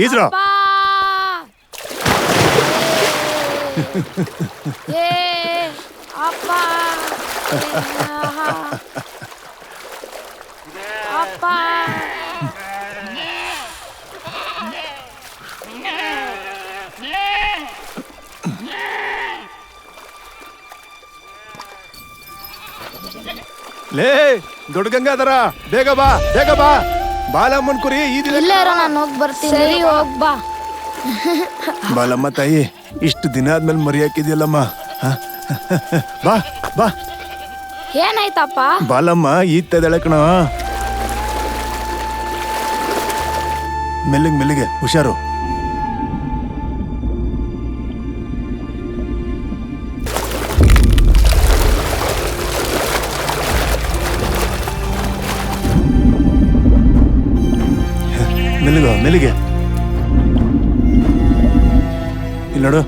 ಈಜ್ರೋ. ಲೇ ದೊಡ್ಡ ಗಂಗಾಧರ, ಬೇಗ ಬಾ ಬೇಗ ಬಾ. ಬಾಲಮ್ಮನ್ ಕುರಿ ಈ ದಿನ ನಾನು ಹೋಗಿ ಬರ್ತೀನಿ. ಸರಿ ಹೋಗ್ ಬಾ. ಬಾಲಮ್ಮ ತಾಯಿ, ಇಷ್ಟು ದಿನ ಆದ್ಮೇಲೆ ಮರಿ ಹಾಕಿದ್ಯಲ್ಲಮ್ಮ. ಬಾ ಬಾ. ಏನಾಯ್ತಪ್ಪ? ಬಾಲಮ್ಮ ಈಗ್ತದಳೆ ಕಣ. ಮೆಲ್ಲಿಗೆ ಮೆಲ್ಲಿಗೆ ಹುಷಾರು. ಮೆಲ್ಲಿಗೆ ಮೆಲ್ಲಿಗೆ. ಇಲ್ಲಿ ನೋಡು,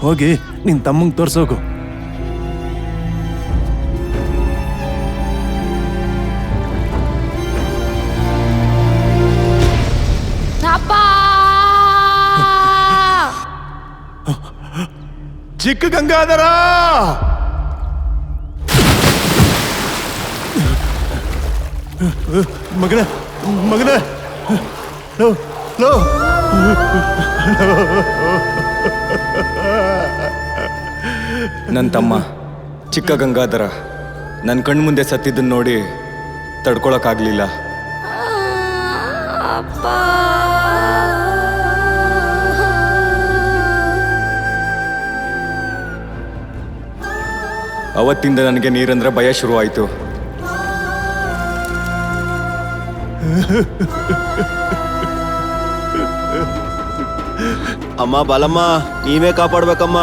ಹೋಗಿ ನಿನ್ ತಮ್ಮಂಗ್ ತೋರ್ಸೋಗು. ಚಿಕ್ಕ ಗಂಗಾಧರ, ಮಗನ ಮಗನ, ಲೋ ಲೋ. ನನ್ನ ತಮ್ಮ ಚಿಕ್ಕ ಗಂಗಾಧರ ನನ್ನ ಕಣ್ಮುಂದೆ ಸತ್ತಿದ್ದನ್ನು ನೋಡಿ ತಡ್ಕೊಳಕ್ಕಾಗ್ಲಿಲ್ಲ. ಅವತ್ತಿಂದ ನನಗೆ ನೀರಂದ್ರೆ ಭಯ ಶುರುವಾಯಿತು. ಅಮ್ಮ ಬಾಲಮ್ಮ, ನೀವೇ ಕಾಪಾಡ್ಬೇಕಮ್ಮ.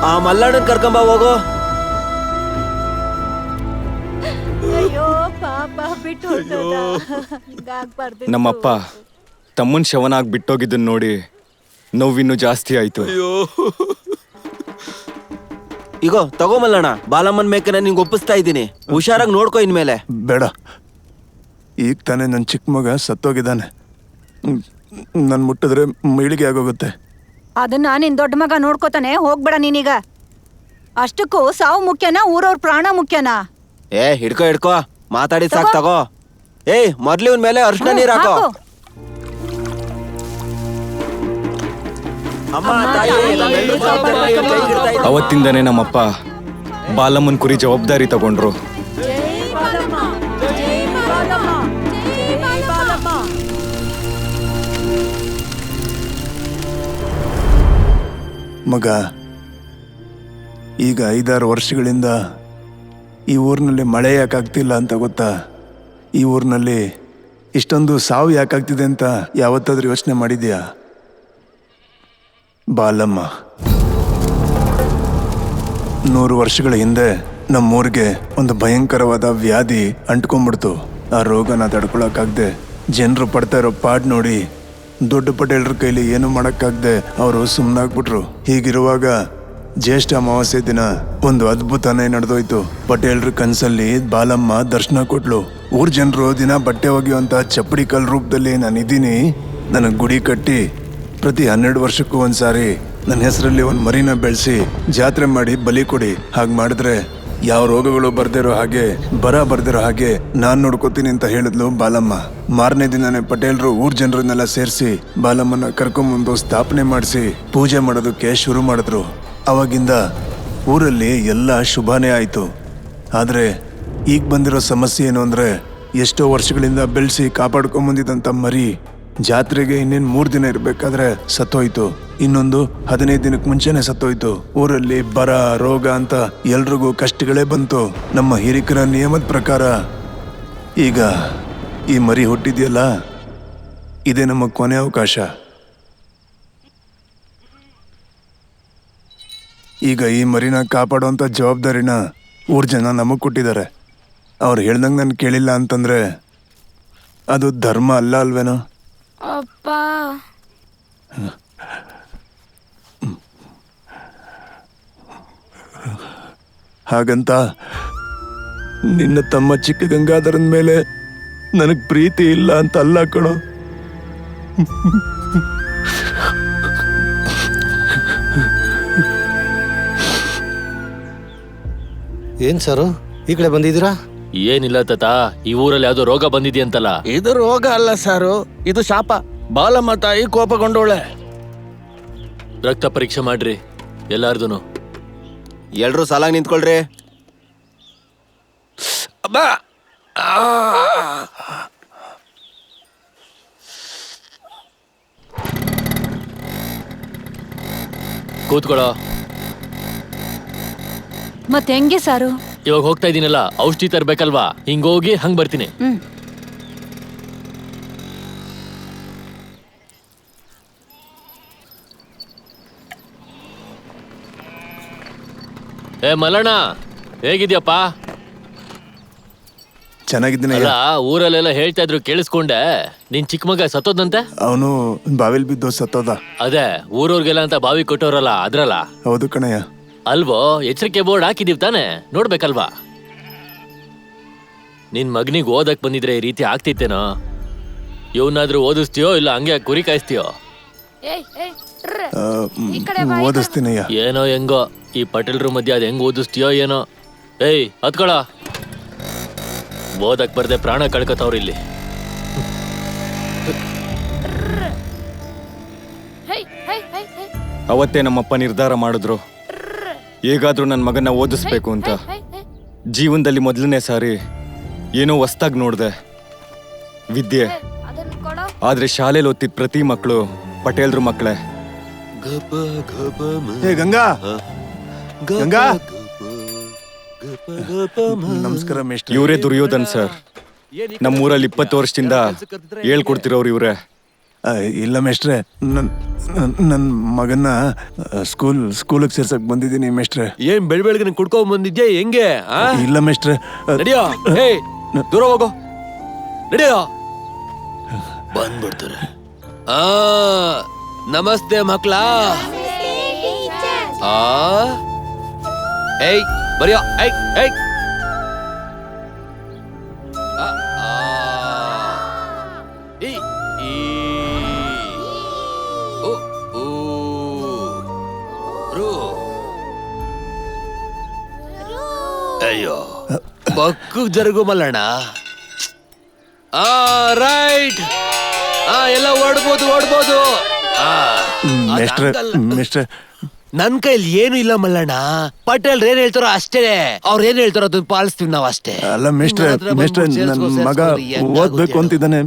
ಆ ಮಲ್ಲಣ್ಣನ್ ಕರ್ಕೊಂಬ ಹೋಗು. ನಮ್ಮಪ್ಪ ತಮ್ಮನ್ ಶವನಾಗಿ ಬಿಟ್ಟೋಗಿದ್ದನ್ನು ನೋಡಿ ನೋವಿನ್ನೂ ಜಾಸ್ತಿ ಆಯ್ತು. ಈಗ ತಗೋ ಮಲ್ಲಣ್ಣ, ಬಾಲಮ್ಮನ್ ಮೇಕನ ನಿಂಗೆ ಒಪ್ಪಿಸ್ತಾ ಇದ್ದೀನಿ. ಹುಷಾರಾಗಿ ನೋಡ್ಕೊ ಇನ್ಮೇಲೆ. ಬೇಡ, ಈಗ ತಾನೇ ನನ್ನ ಚಿಕ್ಕ ಮಗ ಸತ್ತೋಗಿದ್ದಾನೆ. ನನ್ ಮುಟ್ಟಿದ್ರೆ ಮೈಳಿಗೆ ಆಗೋಗುತ್ತೆ. ಅದನ್ನ ನಿನ್ ದೊಡ್ಡ ಮಗ ನೋಡ್ಕೋತಾನೆ, ಹೋಗ್ಬೇಡ ನೀನೀಗ. ಅಷ್ಟಕ್ಕೂ ಸಾವು ಮುಖ್ಯನಾ, ಊರವ್ರ ಪ್ರಾಣ ಮುಖ್ಯನಾ? ಹಿಡ್ಕೋ ಹಿಡ್ಕೋ, ಮಾತಾಡಿದ್ ಸಾಕ್ ತಗೋ. ಮೊದ್ಲು ಇವನ್ ಮೇಲೆ ಅರ್ಶಿನ ನೀರ್ ಹಾಕೋ. ಅವತ್ತಿಂದನೇ ನಮ್ಮಪ್ಪ ಬಾಲಮ್ಮನ್ ಕುರಿ ಜವಾಬ್ದಾರಿ ತಗೊಂಡ್ರು. ಮಗ, ಈಗ 5-6 ವರ್ಷಗಳಿಂದ ಈ ಊರಿನಲ್ಲಿ ಮಳೆ ಯಾಕಾಗ್ತಿಲ್ಲ ಅಂತ ಗೊತ್ತಾ? ಈ ಊರಿನಲ್ಲಿ ಇಷ್ಟೊಂದು ಸಾವು ಯಾಕಾಗ್ತಿದೆ ಅಂತ ಯಾವತ್ತಾದ್ರೂ ಯೋಚನೆ ಮಾಡಿದ್ಯಾ? ಬಾಲಮ್ಮ 100 ವರ್ಷಗಳ ಹಿಂದೆ ನಮ್ಮೂರಿಗೆ ಒಂದು ಭಯಂಕರವಾದ ವ್ಯಾಧಿ ಅಂಟ್ಕೊಂಡ್ಬಿಡ್ತು. ಆ ರೋಗನ ತಡ್ಕೊಳಕ್ಕಾಗ್ದೆ ಜನರು ಪಡ್ತಾ ಇರೋ ಪಾಡ್ ನೋಡಿ ದೊಡ್ಡ ಪಟೇಲ್ರ ಕೈಲಿ ಏನು ಮಾಡೋಕ್ಕಾಗ್ದೆ ಅವರು ಸುಮ್ಮನಾಗ್ಬಿಟ್ರು. ಹೀಗಿರುವಾಗ ಜ್ಯೇಷ್ಠ ಅಮಾವಾಸ್ಯೆ ದಿನ ಒಂದು ಅದ್ಭುತನೇ ನಡೆದೋಯ್ತು. ಪಟೇಲ್ರ ಕನ್ಸಲ್ಲಿ ಬಾಲಮ್ಮ ದರ್ಶನ ಕೊಟ್ಲು. ಊರ್ ಜನರು ದಿನ ಬಟ್ಟೆ ಒಗೆಯುವಂತ ಚಪ್ಪಡಿ ಕಲ್ ರೂಪದಲ್ಲಿ ನಾನಿದ್ದೀನಿ, ನನಗೆ ಗುಡಿ ಕಟ್ಟಿ ಪ್ರತಿ 12 ವರ್ಷಕ್ಕೂ ಒಂದ್ಸಾರಿ ನನ್ನ ಹೆಸರಲ್ಲಿ ಒಂದು ಮರಿನ ಬೆಳೆಸಿ ಜಾತ್ರೆ ಮಾಡಿ ಬಲಿ ಕೊಡಿ. ಹಾಗೆ ಮಾಡಿದ್ರೆ ಯಾವ ರೋಗಗಳು ಬರ್ದಿರೋ ಹಾಗೆ, ಬರ ಬರ್ದಿರೋ ಹಾಗೆ ನಾನ್ ನೋಡ್ಕೋತೀನಿ ಅಂತ ಹೇಳಿದ್ಲು ಬಾಲಮ್ಮ. ಮಾರನೇ ದಿನನೇ ಪಟೇಲ್ರು ಊರ್ ಜನರನ್ನೆಲ್ಲ ಸೇರಿಸಿ ಬಾಲಮ್ಮನ ಕರ್ಕೊಂಬಂದು ಸ್ಥಾಪನೆ ಮಾಡಿಸಿ ಪೂಜೆ ಮಾಡೋದಕ್ಕೆ ಶುರು ಮಾಡಿದ್ರು. ಅವಾಗಿಂದ ಊರಲ್ಲಿ ಎಲ್ಲ ಶುಭಾನೇ ಆಯ್ತು. ಆದ್ರೆ ಈಗ ಬಂದಿರೋ ಸಮಸ್ಯೆ ಏನು ಅಂದ್ರೆ, ಎಷ್ಟೋ ವರ್ಷಗಳಿಂದ ಬೆಳೆಸಿ ಕಾಪಾಡ್ಕೊಂಬಂದಿದ್ದಂತ ಮರಿ ಜಾತ್ರೆಗೆ ಇನ್ನೇನು 3 ದಿನ ಇರ್ಬೇಕಾದ್ರೆ ಸತ್ತೋಯ್ತು. ಇನ್ನೊಂದು 15 ದಿನಕ್ಕೆ ಮುಂಚೆನೆ ಸತ್ತೋಯ್ತು. ಊರಲ್ಲಿ ಬರ ರೋಗ ಅಂತ ಎಲ್ರಿಗೂ ಕಷ್ಟಗಳೇ ಬಂತು. ನಮ್ಮ ಹಿರಿಕರ ನಿಯಮದ ಪ್ರಕಾರ ಈಗ ಈ ಮರಿ ಹುಟ್ಟಿದ್ಯಲ್ಲ, ಇದೇ ನಮ್ಮ ಕೊನೆ ಅವಕಾಶ. ಈಗ ಈ ಮರಿನ ಕಾಪಾಡುವಂತ ಜವಾಬ್ದಾರಿನ ಊರ್ ಜನ ನಮಗ್ ಕೊಟ್ಟಿದ್ದಾರೆ. ಅವ್ರು ಹೇಳ್ದಂಗೆ ನಾನು ಕೇಳಿಲ್ಲ ಅಂತಂದ್ರೆ ಅದು ಧರ್ಮ ಅಲ್ಲ ಅಲ್ವೇನೋ? ಅಪ್ಪ, ಹಾಗಂತ ನಿನ್ನ ತಮ್ಮ ಚಿಕ್ಕ ಗಂಗಾಧರನ ಮೇಲೆ ನನಗೆ ಪ್ರೀತಿ ಇಲ್ಲ ಅಂತ ಅಲ್ಲ ಕಣೋ. ಏನ್ ಸರು ಈ ಕಡೆ ಬಂದಿದ್ದೀರಾ? ಏನಿಲ್ಲ ತಾತ, ಈ ಊರಲ್ಲಿ ಯಾವ್ದೋ ರೋಗ ಬಂದಿದೆಯಂತಲ್ಲ. ಇದು ರೋಗ ಅಲ್ಲ ಸಾರು, ಇದು ಶಾಪ. ಬಾಲಮ್ಮ ತಾಯಿ ಕೋಪಗೊಂಡೋಳೆ. ರಕ್ತ ಪರೀಕ್ಷೆ ಮಾಡ್ರಿ ಎಲ್ಲಾರ್ದುನು. ಎಲ್ರು ಸಾಲಾಗಿ ನಿಂತ್ಕೊಳ್ರಿ. ಅಬ್ಬಾ ಕೂತ್ಕೊಳ್ಳೋ. ಮತ್ತೆ ಹೆಂಗೆ ಸಾರು? ಇವಾಗ ಹೋಗ್ತಾ ಇದೀನಲ್ಲ, ಔಷಧಿ ತರ್ಬೇಕಲ್ವಾ, ಹಿಂಗೋಗಿ ಹಂಗ್ ಬರ್ತೀನಿ. ಹ್ಮ್. ಏ ಮಲ್ಲಣ್ಣ, ಹೇಗಿದ್ಯಪ್ಪ? ಚೆನ್ನಾಗಿದ್ದೀನಿ. ಅಲ್ಲ, ಊರಲ್ಲೆಲ್ಲ ಹೇಳ್ತಾ ಇದ್ರು ಕೇಳಿಸ್ಕೊಂಡೆ, ನಿನ್ ಚಿಕ್ಕ ಮಗ ಸತ್ತೋದಂತೆ. ಅವನು ಬಾವಿಲ್ ಬಿದ್ದು ಸತ್ತೋದ. ಅದೇ ಊರವ್ರಿಗೆಲ್ಲ ಅಂತ ಬಾವಿ ಕೊಟ್ಟವ್ರಲ್ಲ ಅದ್ರಲ್ಲ. ಹೌದು ಕಣಯ್ಯ. ಅಲ್ವೋ, ಎಚ್ಚರಿಕೆ ಬೋರ್ಡ್ ಹಾಕಿದೀವ್ ತಾನೆ, ನೋಡ್ಬೇಕಲ್ವಾ? ನಿನ್ ಮಗನಿಗೆ ಓದಕ್ ಬಂದಿದ್ರೆ ಈ ರೀತಿ ಆಗ್ತಿತ್ತೇನೋ? ಇವನಾದ್ರೂ ಓದಿಸ್ತೀಯೋ ಇಲ್ಲ ಹಂಗೆ ಕುರಿ ಕಾಯಿಸ್ತೀಯೋ? ಏಯ್ ಏಯ್ ಟ್ರ್. ಆ, ಈ ಕಡೆ ಬಾ, ಈ ಕಡೆ. ಓದಿಸ್ತೀನಯ್ಯ. ಏನೋ ಹೆಂಗೋ ಈ ಪಟೇಲ್ರ ಮಧ್ಯೆ ಅದ್ ಹೆಂಗ್ ಓದಿಸ್ತೀಯೋ ಏನೋ. ಏಯ್ ಹತ್ಕೊಳ. ಓದಕ್ ಬರ್ದೆ ಪ್ರಾಣ ಕಳ್ಕೊತಾವ್ರ ಇಲ್ಲಿ. ಹೇಯ್ ಹೇಯ್ ಹೇಯ್ ಹೇಯ್ ಅವತ್ತೇ ನಮ್ಮಪ್ಪ ನಿರ್ಧಾರ ಮಾಡಿದ್ರು, ಹೇಗಾದ್ರೂ ನನ್ನ ಮಗನ ಓದಿಸ್ಬೇಕು ಅಂತ. ಹೇಯ್ ಹೇಯ್. ಜೀವನದಲ್ಲಿ ಮೊದಲನೇ ಸಾರಿ ಏನೋ ಹೊಸ್ದಾಗಿ ನೋಡ್ದೆ ವಿದ್ಯೆ. ಅದನ್ನ ಕೊಡೋ. ಆದ್ರೆ ಶಾಲೆಯಲ್ಲಿ ಓದ್ತಿದ್ ಪ್ರತಿ ಮಕ್ಕಳು ಪಟೇಲ್ರ ಮಕ್ಕಳೇ. ಏ ಗಂಗಾ, ಗಂಗಾ. ನಮಸ್ಕಾರ ಮೇಷ್ಟ್ರೆ. ಇವರೇ ದುರ್ಯೋಧನ್ ಸರ್. ನಮ್ಮೂರಲ್ಲಿ 20 ವರ್ಷದಿಂದ ಹೇಳ್ಕೊಡ್ತಿರೋರು ಇವ್ರೆ. ಇಲ್ಲ ಮೇಷ್ಟ್ರೆ, ನನ್ನ ಮಗನ್ನ ಸ್ಕೂಲಿಗೆ ಸೇರ್ಸಕ್ ಬಂದಿದ್ದೀನಿ ಮೇಷ್ಟ್ರೆ. ಏನ್ ಬೆಳಗ್ಗೆ ಕುಡ್ಕೊಂಡ್ ಬಂದಿದ್ಯಾ ಹೆಂಗೆ? ಇಲ್ಲ ಮೇಷ್ಟ್ರೆ. ನಡಿಯೋ. ಏಯ್ ದೂರ ಹೋಗೋ, ನಡಿಯೋ. ಬಂದ್ಬಿಡ್ತಾರೆ. ನಮಸ್ತೆ ಮಕ್ಳ. ಏಯ್ ಬರಿಯೋ. ಏಯ್ ಏಯ್. ಅಯ್ಯೋ ಬಕ್ಕು ಜರುಗು ಮಲ್ಲಣ್ಣ. ರೈಟ್. ಎಲ್ಲ ಓಡ್ಬೋದು. ಮೇಷ್ಟ್ರೆ, ನನ್ ಕೈಲಿ ಏನು ಇಲ್ಲ ಮಲ್ಲಣ್ಣ. ಪಟೇಲ್ ಏನ್ ಹೇಳ್ತಾರೋ ಅಷ್ಟೇ, ಅವ್ರ ಏನ್ ಹೇಳ್ತಾರೋ ಅದನ್ನ ಪಾಲಿಸ್ತೀವಿ ನಾವ್ ಅಷ್ಟೇ. ಅಲ್ಲ ಮೇಷ್ಟ್ರೆ, ನನ್ನ ಮಗ ಓದ್ಬೇಕು ಅಂತಿದ್ದಾನೆ.